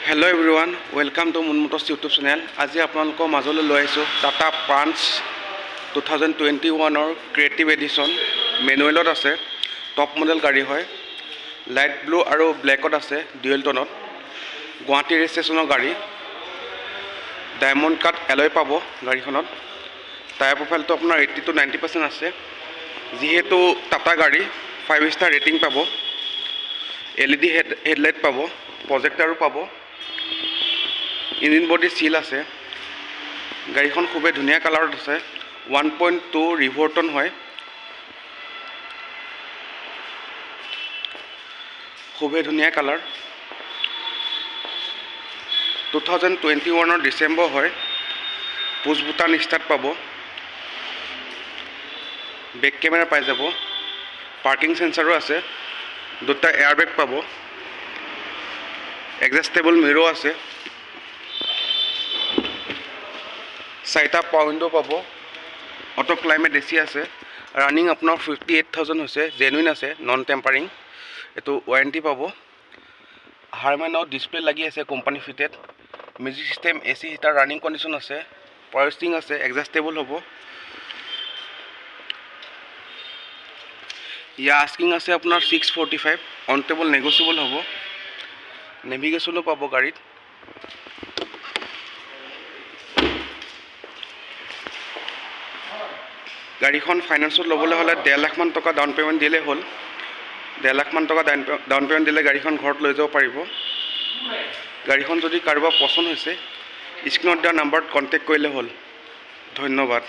Hello' everyone, welcome to moon Motors YouTube channel. আজি আপোনালোকৰ মাজলৈ লৈ আহিছোঁ টাটা পাঞ্চ 2021ৰ ক্ৰিয়েটিভ এডিশ্যন। মেনুৱেলত আছে, টপ মডেল গাড়ী হয়। লাইট ব্লু আৰু ব্লেকত আছে, ডুৱেল টনত। গুৱাহাটী ৰেজিষ্ট্ৰেশ্যনৰ গাড়ী। ডায়মণ্ড কাট এলয় পাব গাড়ীখনত। টায়াৰ প্ৰফাইলটো আপোনাৰ 80 to 90% আছে। যিহেতু টাটা গাড়ী, 5 ষ্টাৰ ৰেটিং পাব। LED হেডলাইট পাব, প্ৰজেক্টাৰো পাব। ইঞ্জিন বডি চিল আছে। গাড়ীখন খুবেই ধুনীয়া কালাৰত আছে। 1.2 ৰিভৰ্টন হয়। খুবেই ধুনীয়া কালাৰ। 2021ৰ ডিচেম্বৰ হয়। পুছ বুটান ষ্টাৰ্ট পাব। বেক কেমেৰা পাই যাব। পাৰ্কিং সেন্সাৰো আছে। দুটা এয়াৰবেগ পাব। এডজাষ্টেবল মিৰো আছে। 4টা পাৱাৰ উইণ্ডো পাব। অটো ক্লাইমেট এচি আছে। ৰানিং আপোনাৰ 58,000 হৈছে। জেনুইন আছে, নন টেম্পাৰিং। এইটো ৱাৰেণ্টি পাব। হাৰমেনৰ ডিছপ্লে লাগি আছে, company fitted. Music system, AC heater, running condition আছে। পাৱাৰ ষ্টিং আছে, এডজাষ্টেবল হ'ব। ইয়াৰ আস্কিং আছে আপোনাৰ 645। অন টেবল নেগচিয়েবল হ'ব। নেভিগেশ্যনো পাব গাড়ীত। গাড়ীখন ফাইনেন্সত ল'বলৈ হ'লে 1.5 লাখ মান টকা ডাউন পে'মেণ্ট দিলেই হ'ল। 1.5 লাখ মান টকা ডাউন পে'মেণ্ট দিলে গাড়ীখন ঘৰত লৈ যাব পাৰিব। গাড়ীখন যদি কাৰোবাৰ পচন্দ হৈছে, স্ক্ৰীণত দিয়া নাম্বাৰত কণ্টেক্ট কৰিলে হ'ল। ধন্যবাদ।